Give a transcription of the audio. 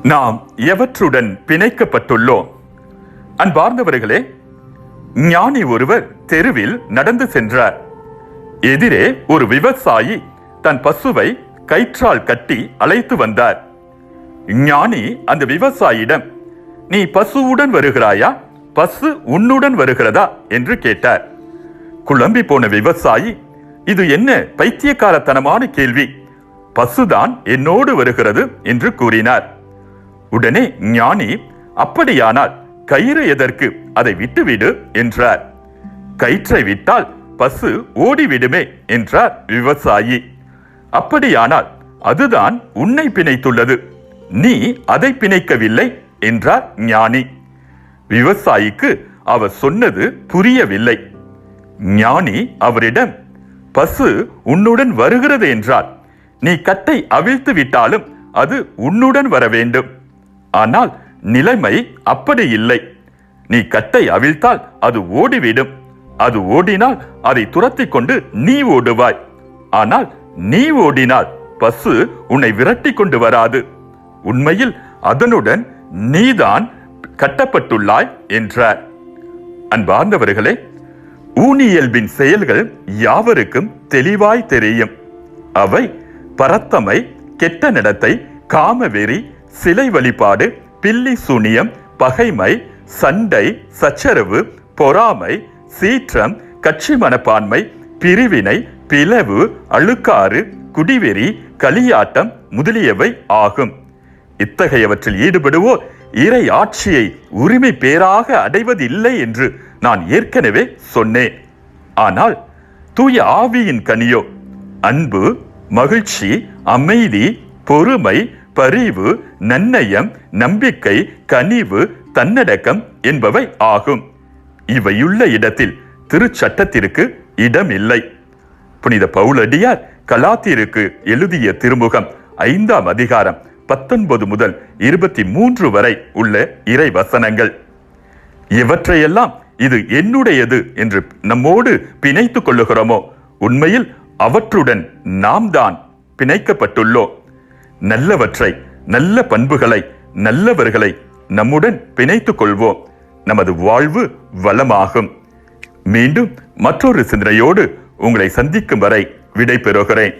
நாம் எவற்றுடன் பிணைக்கப்பட்டுள்ளோம்? அன்பார்ந்தவர்களே, ஞானி ஒருவர் தெருவில் நடந்து சென்றார். எதிரே ஒரு விவசாயி தன் பசுவை கயிற்றால் கட்டி அழைத்து வந்தார். ஞானி அந்த விவசாயியிடம், நீ பசுவுடன் வருகிறாயா, பசு உன்னுடன் வருகிறதா என்று கேட்டார். குழம்பி போன விவசாயி, இது என்ன பைத்தியக்காரத்தனமான கேள்வி, பசுதான் என்னோடு வருகிறது என்று கூறினார். உடனே ஞானி, அப்படியானால் கயிறு எதற்கு, அதை விட்டுவிடு என்றார். கயிற்றை விட்டால் பசு ஓடிவிடுமே என்றார் விவசாயி. அப்படியானால் அதுதான் உன்னை பிணைத்துள்ளது, நீ அதை பிணைக்கவில்லை என்றார் ஞானி. விவசாயிக்கு அவர் சொன்னது புரியவில்லை. ஞானி அவரிடம், பசு உன்னுடன் வருகிறது என்றால் நீ கட்டை அவிழ்த்து விட்டாலும் அது உன்னுடன் வர வேண்டும். ஆனால் நிலைமை அப்படி இல்லை. நீ கட்டை அவிழ்த்தால் அது ஓடிவிடும். அது ஓடினால் அதை துரத்தி கொண்டு நீ ஓடுவாய். ஆனால் நீ ஓடினால் பசு உன்னை விரட்டி கொண்டு வராது. உண்மையில் அதனுடன் நீதான் கட்டப்பட்டுள்ளாய் என்றார். அன்பார்ந்தவர்களே, ஊனியல்பின் செயல்கள் யாவருக்கும் தெளிவாய் தெரியும். அவை பரத்தமை, கெட்ட நடத்தை, காமவெறி, சிலை வழிபாடு, பில்லி சூனியம், பகைமை, சண்டை, சச்சரவு, பொறாமை, சீற்றம், கட்சி மனப்பான்மை, பிரிவினை, பிளவு, அழுக்காறு, குடிவெறி, களியாட்டம் முதலியவை ஆகும். இத்தகையவற்றில் ஈடுபடுவோர் இறை ஆட்சியை உரிமை பேராக அடைவதில்லை என்று நான் ஏற்கனவே சொன்னேன். ஆனால் தூய ஆவியின் கனியோ அன்பு, மகிழ்ச்சி, அமைதி, பொறுமை, பரிவு, நன்னயம், நம்பிக்கை, கனிவு, தன்னடக்கம் என்பவை ஆகும். இவையுள்ள இடத்தில் திருச்சட்டத்திற்கு இடமில்லை. புனித பவுலடியார் கலாத்தியருக்கு எழுதிய திருமுகம் 5ஆம் அதிகாரம் 19 முதல் 23 வரை உள்ள இறை வசனங்கள். இவற்றையெல்லாம் இது என்னுடையது என்று நம்மோடு பிணைத்துக் கொள்ளுகிறோமோ, உண்மையில் அவற்றுடன் நாம் தான் பிணைக்கப்பட்டுள்ளோம். நல்லவற்றை, நல்ல பண்புகளை, நல்லவர்களை நம்முடன் பிணைத்துக் கொள்வோம். நமது வாழ்வு வளமாகும். மீண்டும் மற்றொரு சிந்தனையோடு உங்களை சந்திக்கும் வரை விடை பெறுகிறேன்.